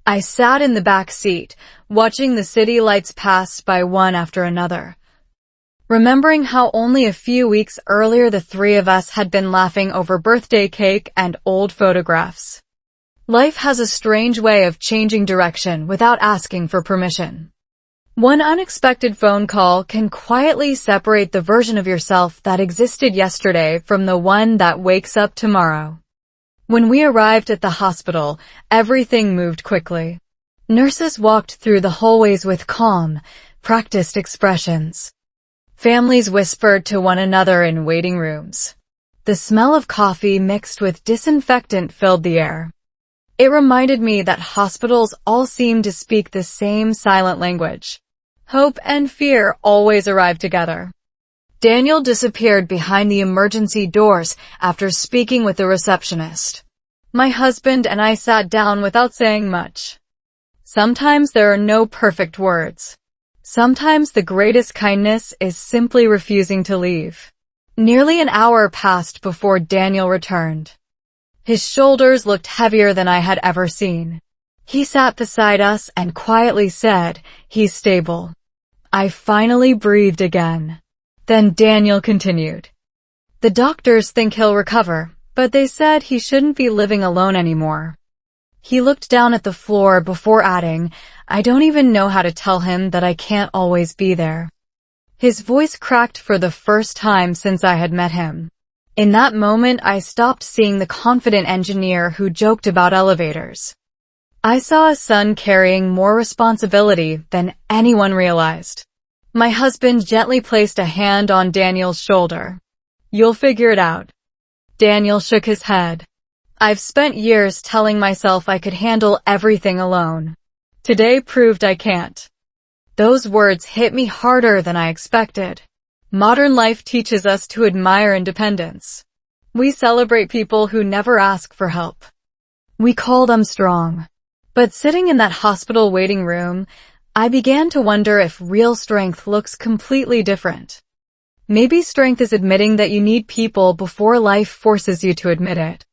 S2: I sat in the back seat, watching the city lights pass by one after another. Remembering how only a few weeks earlier the three of us had been laughing over birthday cake and old photographs. Life has a strange way of changing direction without asking for permission. One unexpected phone call can quietly separate the version of yourself that existed yesterday from the one that wakes up tomorrow. When we arrived at the hospital, everything moved quickly. Nurses walked through the hallways with calm, practiced expressions. Families whispered to one another in waiting rooms. The smell of coffee mixed with disinfectant filled the air. It reminded me that hospitals all seem to speak the same silent language. Hope and fear always arrive together. Daniel disappeared behind the emergency doors after speaking with the receptionist. My husband and I sat down without saying much. Sometimes there are no perfect words. Sometimes the greatest kindness is simply refusing to leave. Nearly an hour passed before Daniel returned. His shoulders looked heavier than I had ever seen. He sat beside us and quietly said, "He's stable." I finally breathed again. Then Daniel continued. "The doctors think he'll recover, but they said he shouldn't be living alone anymore." He looked down at the floor before adding, "I don't even know how to tell him that I can't always be there." His voice cracked for the first time since I had met him. In that moment, I stopped seeing the confident engineer who joked about elevators. I saw a son carrying more responsibility than anyone realized. My husband gently placed a hand on Daniel's shoulder. "You'll figure it out." Daniel shook his head. "I've spent years telling myself I could handle everything alone. Today proved I can't. Those words hit me harder than I expected. Modern life teaches us to admire independence. We celebrate people who never ask for help. We call them strong. But sitting in that hospital waiting room, I began to wonder if real strength looks completely different. Maybe strength is admitting that you need people before life forces you to admit it.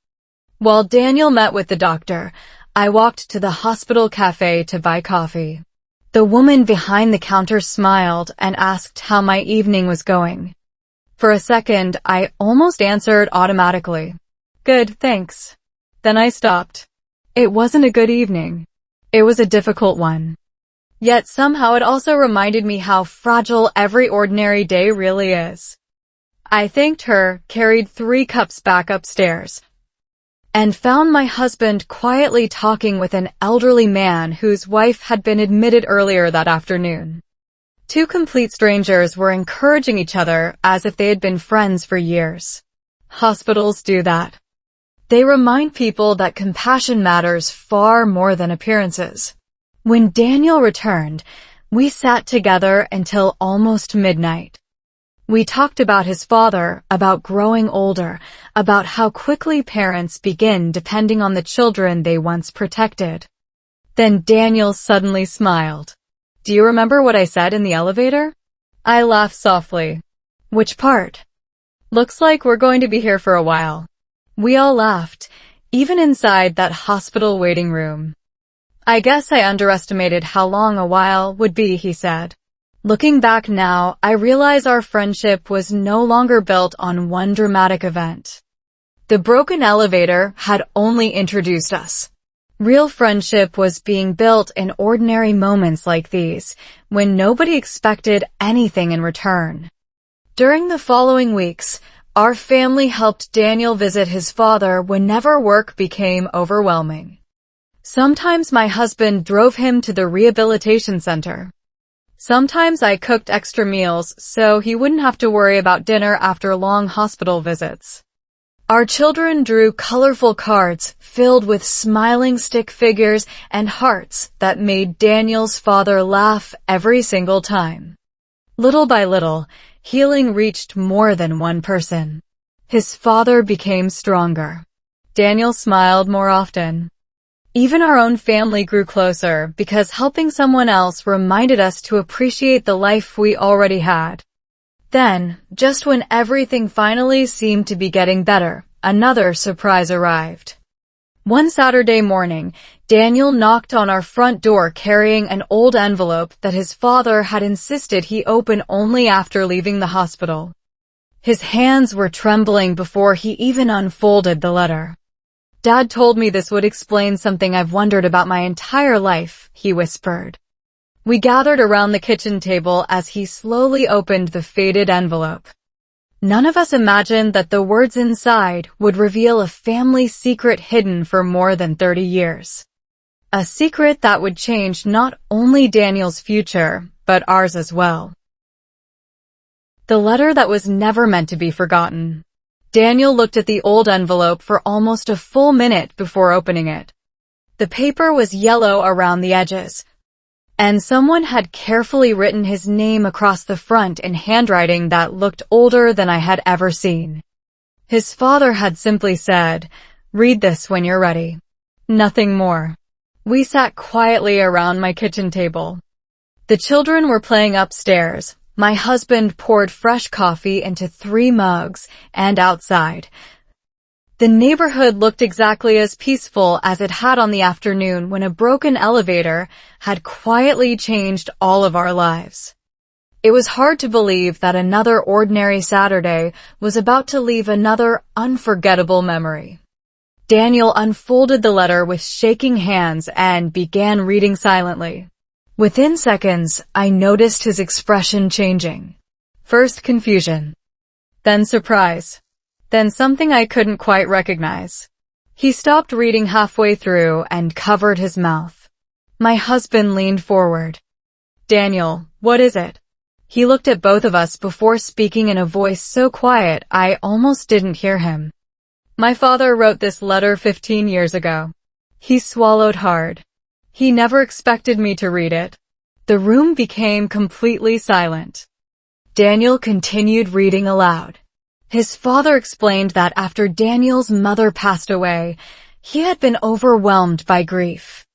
S2: While Daniel met with the doctor, I walked to the hospital cafe to buy coffee. The woman behind the counter smiled and asked how my evening was going. For a second, I almost answered automatically. Good, thanks. Then I stopped. It wasn't a good evening. It was a difficult one. Yet somehow it also reminded me how fragile every ordinary day really is. I thanked her, carried 3 cups back upstairs, and found my husband quietly talking with an elderly man whose wife had been admitted earlier that afternoon. 2 complete strangers were encouraging each other as if they had been friends for years. Hospitals do that. They remind people that compassion matters far more than appearances. When Daniel returned, we sat together until almost midnight. We talked about his father, about growing older, about how quickly parents begin depending on the children they once protected. Then Daniel suddenly smiled. Do you remember what I said in the elevator? I laughed softly. Which part? Looks like we're going to be here for a while. We all laughed, even inside that hospital waiting room. I guess I underestimated how long a while would be, he said. Looking back now, I realize our friendship was no longer built on one dramatic event. The broken elevator had only introduced us. Real friendship was being built in ordinary moments like these, when nobody expected anything in return. During the following weeks, our family helped Daniel visit his father whenever work became overwhelming. Sometimes my husband drove him to the rehabilitation center. Sometimes I cooked extra meals so he wouldn't have to worry about dinner after long hospital visits. Our children drew colorful cards filled with smiling stick figures and hearts that made Daniel's father laugh every single time. Little by little, healing reached more than one person. His father became stronger. Daniel smiled more often. Even our own family grew closer because helping someone else reminded us to appreciate the life we already had. Then, just when everything finally seemed to be getting better, another surprise arrived. One Saturday morning, Daniel knocked on our front door carrying an old envelope that his father had insisted he open only after leaving the hospital. His hands were trembling before he even unfolded the letter. Dad told me this would explain something I've wondered about my entire life, he whispered. We gathered around the kitchen table as he slowly opened the faded envelope. None of us imagined that the words inside would reveal a family secret hidden for more than 30 years. A secret that would change not only Daniel's future, but ours as well. The letter that was never meant to be forgotten. Daniel looked at the old envelope for almost a full minute before opening it. The paper was yellow around the edges, and someone had carefully written his name across the front in handwriting that looked older than I had ever seen. His father had simply said, "Read this when you're ready." Nothing more. We sat quietly around my kitchen table. The children were playing upstairs. My husband poured fresh coffee into 3 mugs, and outside, the neighborhood looked exactly as peaceful as it had on the afternoon when a broken elevator had quietly changed all of our lives. It was hard to believe that another ordinary Saturday was about to leave another unforgettable memory. Daniel unfolded the letter with shaking hands and began reading silently. Within seconds, I noticed his expression changing. First confusion, then surprise, then something I couldn't quite recognize. He stopped reading halfway through and covered his mouth. My husband leaned forward. "Daniel, what is it?" He looked at both of us before speaking in a voice so quiet I almost didn't hear him. "My father wrote this letter 15 years ago." He swallowed hard. He never expected me to read it. The room became completely silent. Daniel continued reading aloud. His father explained that after Daniel's mother passed away, he had been overwhelmed by grief.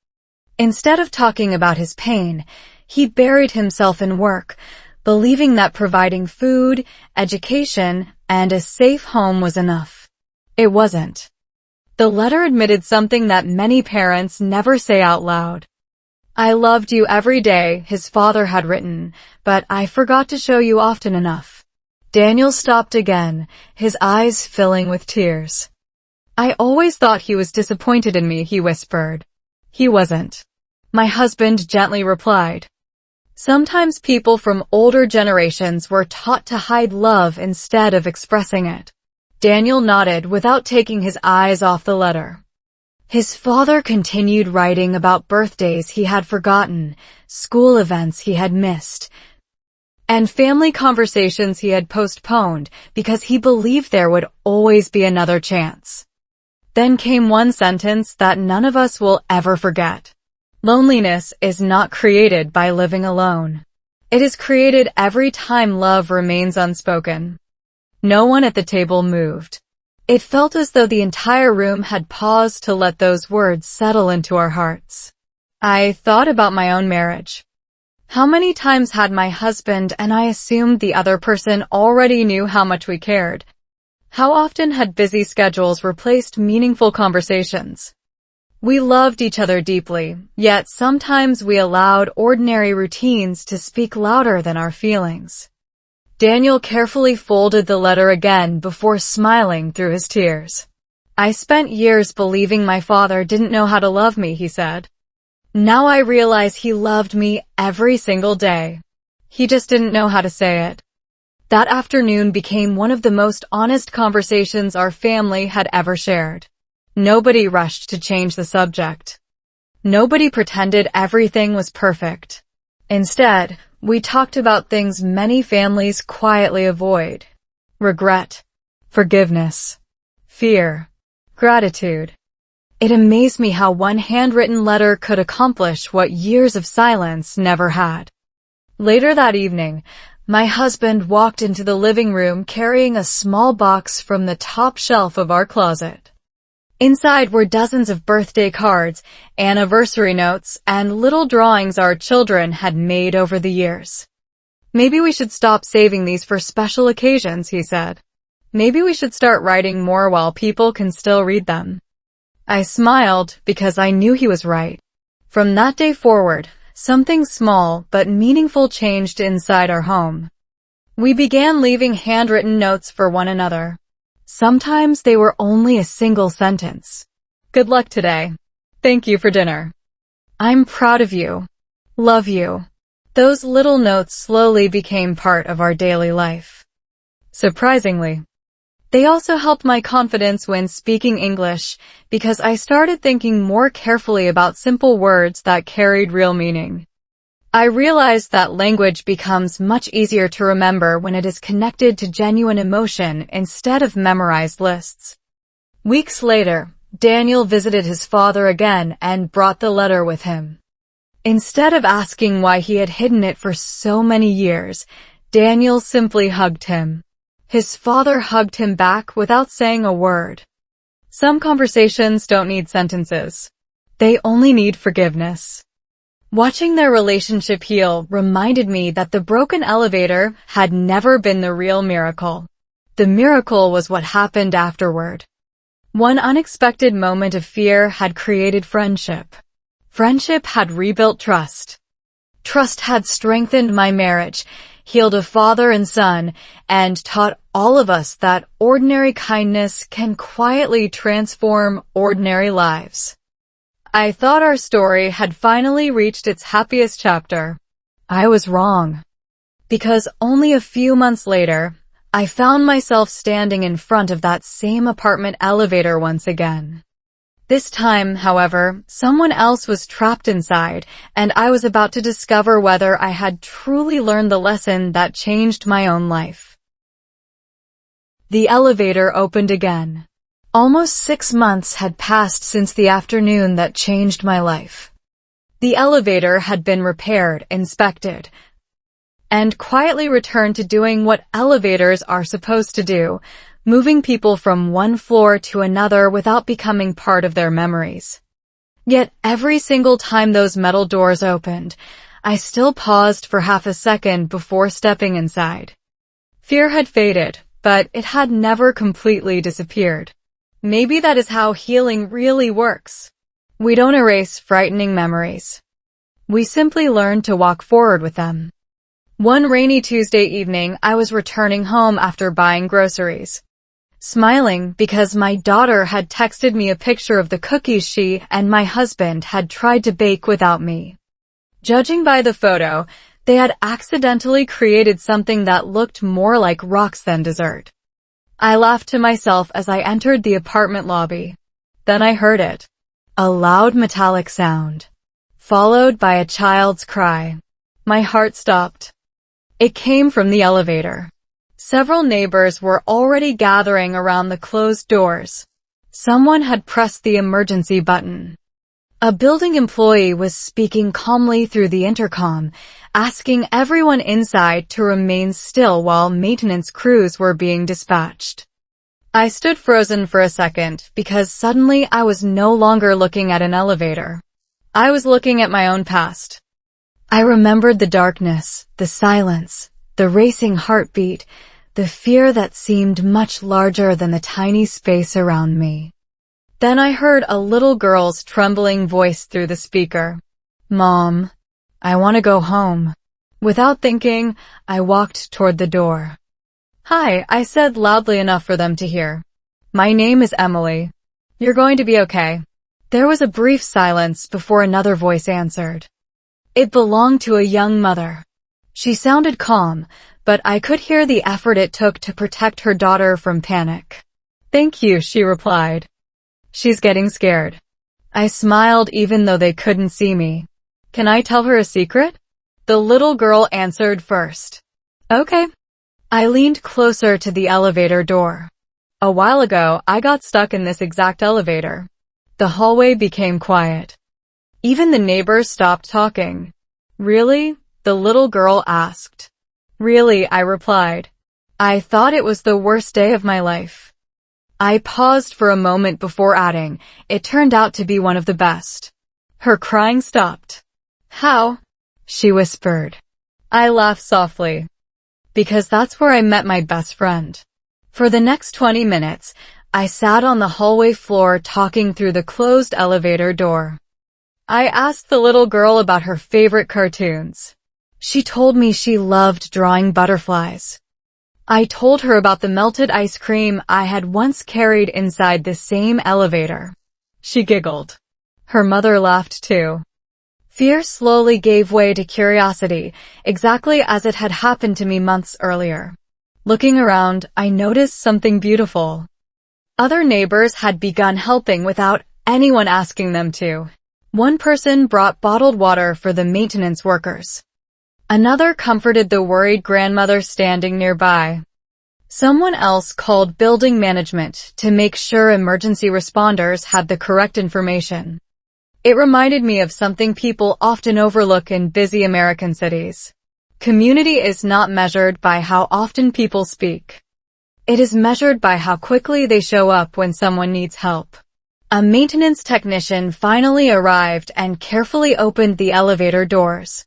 S2: Instead of talking about his pain, he buried himself in work, believing that providing food, education, and a safe home was enough. It wasn't. The letter admitted something that many parents never say out loud. "I loved you every day," his father had written, "but I forgot to show you often enough." Daniel stopped again, his eyes filling with tears. "I always thought he was disappointed in me," he whispered. "He wasn't," my husband gently replied. Sometimes people from older generations were taught to hide love instead of expressing it. Daniel nodded without taking his eyes off the letter. His father continued writing about birthdays he had forgotten, school events he had missed, and family conversations he had postponed because he believed there would always be another chance. Then came one sentence that none of us will ever forget. Loneliness is not created by living alone. It is created every time love remains unspoken. No one at the table moved. It felt as though the entire room had paused to let those words settle into our hearts. I thought about my own marriage. How many times had my husband and I assumed the other person already knew how much we cared? How often had busy schedules replaced meaningful conversations? We loved each other deeply, yet sometimes we allowed ordinary routines to speak louder than our feelings. Daniel carefully folded the letter again before smiling through his tears. "I spent years believing my father didn't know how to love me," he said. "Now I realize he loved me every single day. He just didn't know how to say it." That afternoon became one of the most honest conversations our family had ever shared. Nobody rushed to change the subject. Nobody pretended everything was perfect. Instead, we talked about things many families quietly avoid: regret, forgiveness, fear, gratitude. It amazed me how one handwritten letter could accomplish what years of silence never had. Later that evening, my husband walked into the living room carrying a small box from the top shelf of our closet. Inside were dozens of birthday cards, anniversary notes, and little drawings our children had made over the years. "Maybe we should stop saving these for special occasions," he said. "Maybe we should start writing more while people can still read them." I smiled because I knew he was right. From that day forward, something small but meaningful changed inside our home. We began leaving handwritten notes for one another. Sometimes they were only a single sentence. "Good luck today. Thank you for dinner. I'm proud of you. Love you." Those little notes slowly became part of our daily life. Surprisingly, they also helped my confidence when speaking English because I started thinking more carefully about simple words that carried real meaning. I realized that language becomes much easier to remember when it is connected to genuine emotion instead of memorized lists. Weeks later, Daniel visited his father again and brought the letter with him. Instead of asking why he had hidden it for so many years, Daniel simply hugged him. His father hugged him back without saying a word. Some conversations don't need sentences. They only need forgiveness. Watching their relationship heal reminded me that the broken elevator had never been the real miracle. The miracle was what happened afterward. One unexpected moment of fear had created friendship. Friendship had rebuilt trust. Trust had strengthened my marriage, healed a father and son, and taught all of us that ordinary kindness can quietly transform ordinary lives. I thought our story had finally reached its happiest chapter. I was wrong. Because only a few months later, I found myself standing in front of that same apartment elevator once again. This time, however, someone else was trapped inside, and I was about to discover whether I had truly learned the lesson that changed my own life. The elevator opened again. Almost 6 months had passed since the afternoon that changed my life. The elevator had been repaired, inspected, and quietly returned to doing what elevators are supposed to do, moving people from one floor to another without becoming part of their memories. Yet every single time those metal doors opened, I still paused for half a second before stepping inside. Fear had faded, but it had never completely disappeared. Maybe that is how healing really works. We don't erase frightening memories. We simply learn to walk forward with them. One rainy Tuesday evening, I was returning home after buying groceries, smiling because my daughter had texted me a picture of the cookies she and my husband had tried to bake without me. Judging by the photo, they had accidentally created something that looked more like rocks than dessert. I laughed to myself as I entered the apartment lobby. Then I heard it. A loud metallic sound, followed by a child's cry. My heart stopped. It came from the elevator. Several neighbors were already gathering around the closed doors. Someone had pressed the emergency button. A building employee was speaking calmly through the intercom, asking everyone inside to remain still while maintenance crews were being dispatched. I stood frozen for a second because suddenly I was no longer looking at an elevator. I was looking at my own past. I remembered the darkness, the silence, the racing heartbeat, the fear that seemed much larger than the tiny space around me. Then I heard a little girl's trembling voice through the speaker. "Mom, I want to go home." Without thinking, I walked toward the door. "Hi," I said loudly enough for them to hear. "My name is Emily. You're going to be okay." There was a brief silence before another voice answered. It belonged to a young mother. She sounded calm, but I could hear the effort it took to protect her daughter from panic. "Thank you," she replied. "She's getting scared." I smiled even though they couldn't see me. "Can I tell her a secret?" The little girl answered first. "Okay." I leaned closer to the elevator door. A while ago, I got stuck in this exact elevator. The hallway became quiet. Even the neighbors stopped talking. "Really?" the little girl asked. "Really," I replied. I thought it was the worst day of my life. I paused for a moment before adding, "It turned out to be one of the best." Her crying stopped. "How?" she whispered. I laughed softly. "Because that's where I met my best friend." For the next 20 minutes, I sat on the hallway floor talking through the closed elevator door. I asked the little girl about her favorite cartoons. She told me she loved drawing butterflies. I told her about the melted ice cream I had once carried inside the same elevator. She giggled. Her mother laughed too. Fear slowly gave way to curiosity, exactly as it had happened to me months earlier. Looking around, I noticed something beautiful. Other neighbors had begun helping without anyone asking them to. One person brought bottled water for the maintenance workers. Another comforted the worried grandmother standing nearby. Someone else called building management to make sure emergency responders had the correct information. It reminded me of something people often overlook in busy American cities. Community is not measured by how often people speak. It is measured by how quickly they show up when someone needs help. A maintenance technician finally arrived and carefully opened the elevator doors.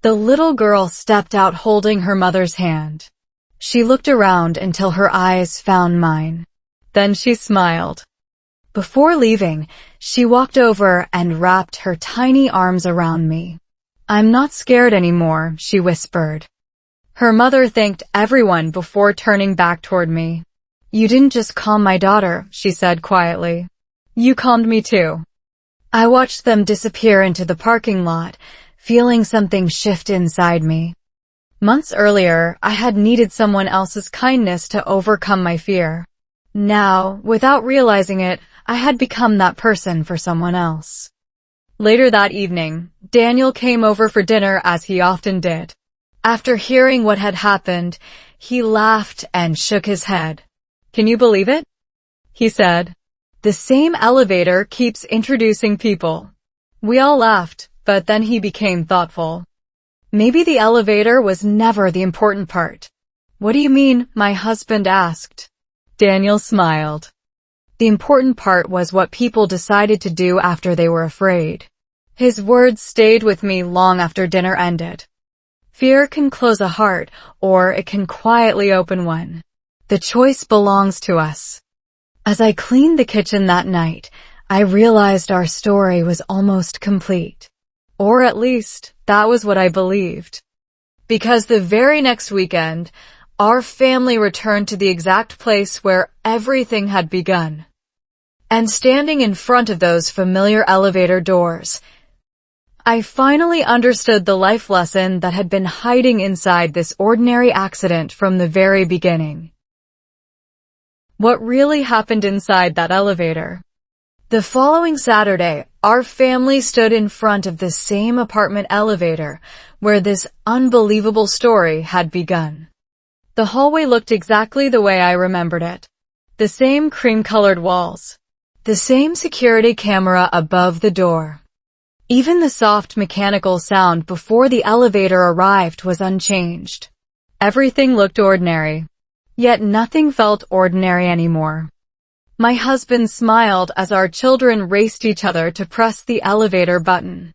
S2: The little girl stepped out holding her mother's hand. She looked around until her eyes found mine. Then she smiled. Before leaving, she walked over and wrapped her tiny arms around me. "I'm not scared anymore," she whispered. Her mother thanked everyone before turning back toward me. "You didn't just calm my daughter," she said quietly. "You calmed me too." I watched them disappear into the parking lot, feeling something shift inside me. Months earlier, I had needed someone else's kindness to overcome my fear. Now, without realizing it, I had become that person for someone else. Later that evening, Daniel came over for dinner as he often did. After hearing what had happened, he laughed and shook his head. "Can you believe it?" he said. "The same elevator keeps introducing people." We all laughed, but then he became thoughtful. Maybe the elevator was never the important part. What do you mean? My husband asked. Daniel smiled. The important part was what people decided to do after they were afraid. His words stayed with me long after dinner ended. Fear can close a heart, or it can quietly open one. The choice belongs to us. As I cleaned the kitchen that night, I realized our story was almost complete. Or at least, that was what I believed. Because the very next weekend, our family returned to the exact place where everything had begun. And standing in front of those familiar elevator doors, I finally understood the life lesson that had been hiding inside this ordinary accident from the very beginning. What really happened inside that elevator? The following Saturday, our family stood in front of the same apartment elevator where this unbelievable story had begun. The hallway looked exactly the way I remembered it. The same cream-colored walls. The same security camera above the door. Even the soft mechanical sound before the elevator arrived was unchanged. Everything looked ordinary. Yet nothing felt ordinary anymore. My husband smiled as our children raced each other to press the elevator button.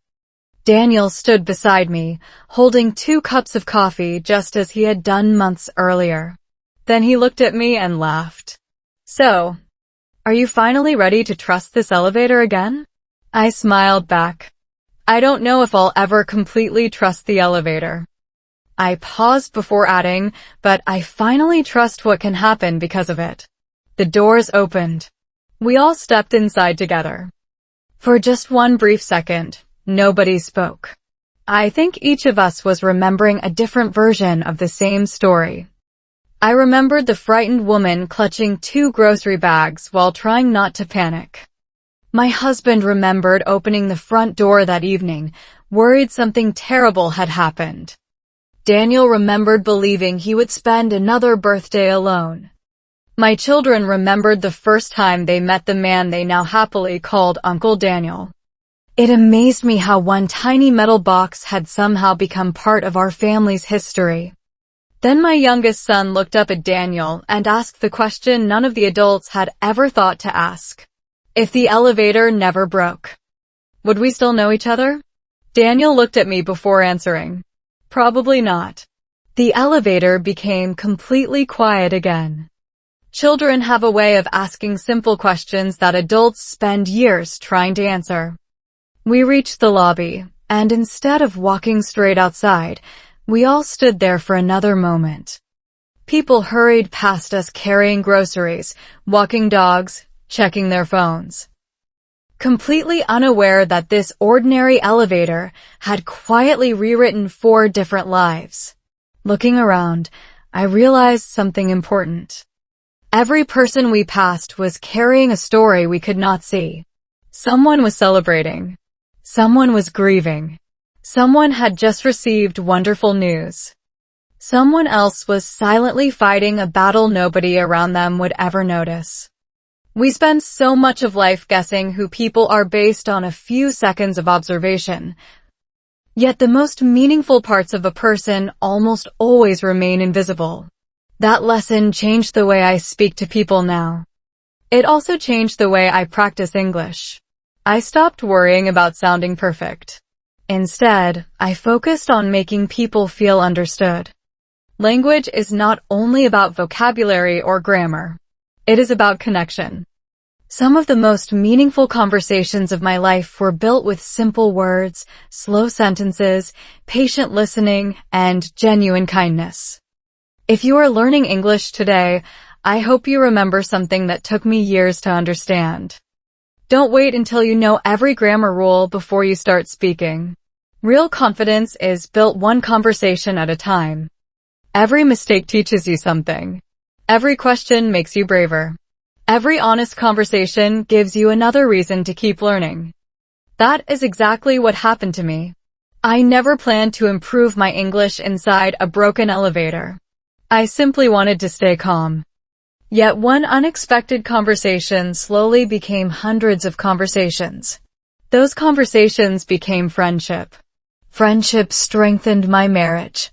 S2: Daniel stood beside me, holding 2 cups of coffee just as he had done months earlier. Then he looked at me and laughed. So, are you finally ready to trust this elevator again? I smiled back. I don't know if I'll ever completely trust the elevator. I paused before adding, but I finally trust what can happen because of it. The doors opened. We all stepped inside together. For just one brief second, nobody spoke. I think each of us was remembering a different version of the same story. I remembered the frightened woman clutching 2 grocery bags while trying not to panic. My husband remembered opening the front door that evening, worried something terrible had happened. Daniel remembered believing he would spend another birthday alone. My children remembered the first time they met the man they now happily called Uncle Daniel. It amazed me how one tiny metal box had somehow become part of our family's history. Then my youngest son looked up at Daniel and asked the question none of the adults had ever thought to ask. If the elevator never broke, would we still know each other? Daniel looked at me before answering. Probably not. The elevator became completely quiet again. Children have a way of asking simple questions that adults spend years trying to answer. We reached the lobby, and instead of walking straight outside, we all stood there for another moment. People hurried past us carrying groceries, walking dogs, checking their phones. Completely unaware that this ordinary elevator had quietly rewritten 4 different lives. Looking around, I realized something important. Every person we passed was carrying a story we could not see. Someone was celebrating. Someone was grieving. Someone had just received wonderful news. Someone else was silently fighting a battle nobody around them would ever notice. We spend so much of life guessing who people are based on a few seconds of observation. Yet the most meaningful parts of a person almost always remain invisible. That lesson changed the way I speak to people now. It also changed the way I practice English. I stopped worrying about sounding perfect. Instead, I focused on making people feel understood. Language is not only about vocabulary or grammar. It is about connection. Some of the most meaningful conversations of my life were built with simple words, slow sentences, patient listening, and genuine kindness. If you are learning English today, I hope you remember something that took me years to understand. Don't wait until you know every grammar rule before you start speaking. Real confidence is built one conversation at a time. Every mistake teaches you something. Every question makes you braver. Every honest conversation gives you another reason to keep learning. That is exactly what happened to me. I never planned to improve my English inside a broken elevator. I simply wanted to stay calm. Yet one unexpected conversation slowly became hundreds of conversations. Those conversations became friendship. Friendship strengthened my marriage.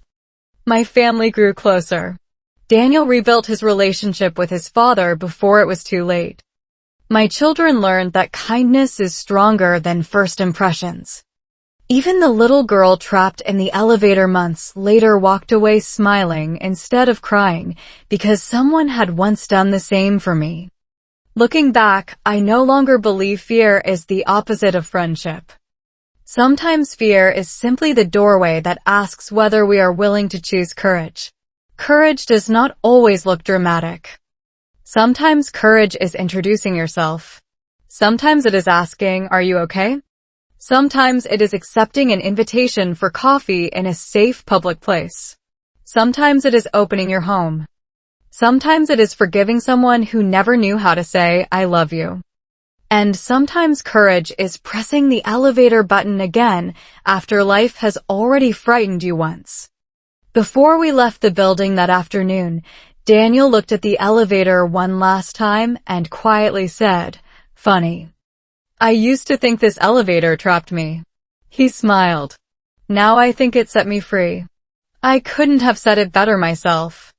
S2: My family grew closer. Daniel rebuilt his relationship with his father before it was too late. My children learned that kindness is stronger than first impressions. Even the little girl trapped in the elevator months later walked away smiling instead of crying because someone had once done the same for me. Looking back, I no longer believe fear is the opposite of friendship. Sometimes fear is simply the doorway that asks whether we are willing to choose courage. Courage does not always look dramatic. Sometimes courage is introducing yourself. Sometimes it is asking, "Are you okay?" Sometimes it is accepting an invitation for coffee in a safe public place. Sometimes it is opening your home. Sometimes it is forgiving someone who never knew how to say, "I love you." And sometimes courage is pressing the elevator button again after life has already frightened you once. Before we left the building that afternoon, Daniel looked at the elevator one last time and quietly said, "Funny. I used to think this elevator trapped me." He smiled. "Now I think it set me free." I couldn't have said it better myself.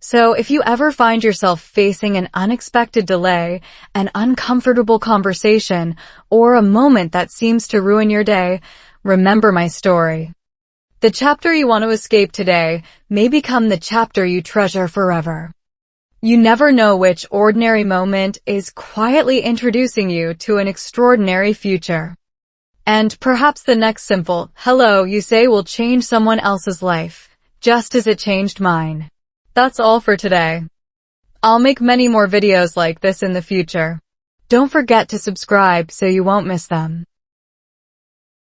S2: So if you ever find yourself facing an unexpected delay, an uncomfortable conversation, or a moment that seems to ruin your day, remember my story. The chapter you want to escape today may become the chapter you treasure forever. You never know which ordinary moment is quietly introducing you to an extraordinary future. And perhaps the next simple hello you say will change someone else's life, just as it changed mine. That's all for today. I'll make many more videos like this in the future. Don't forget to subscribe so you won't miss them.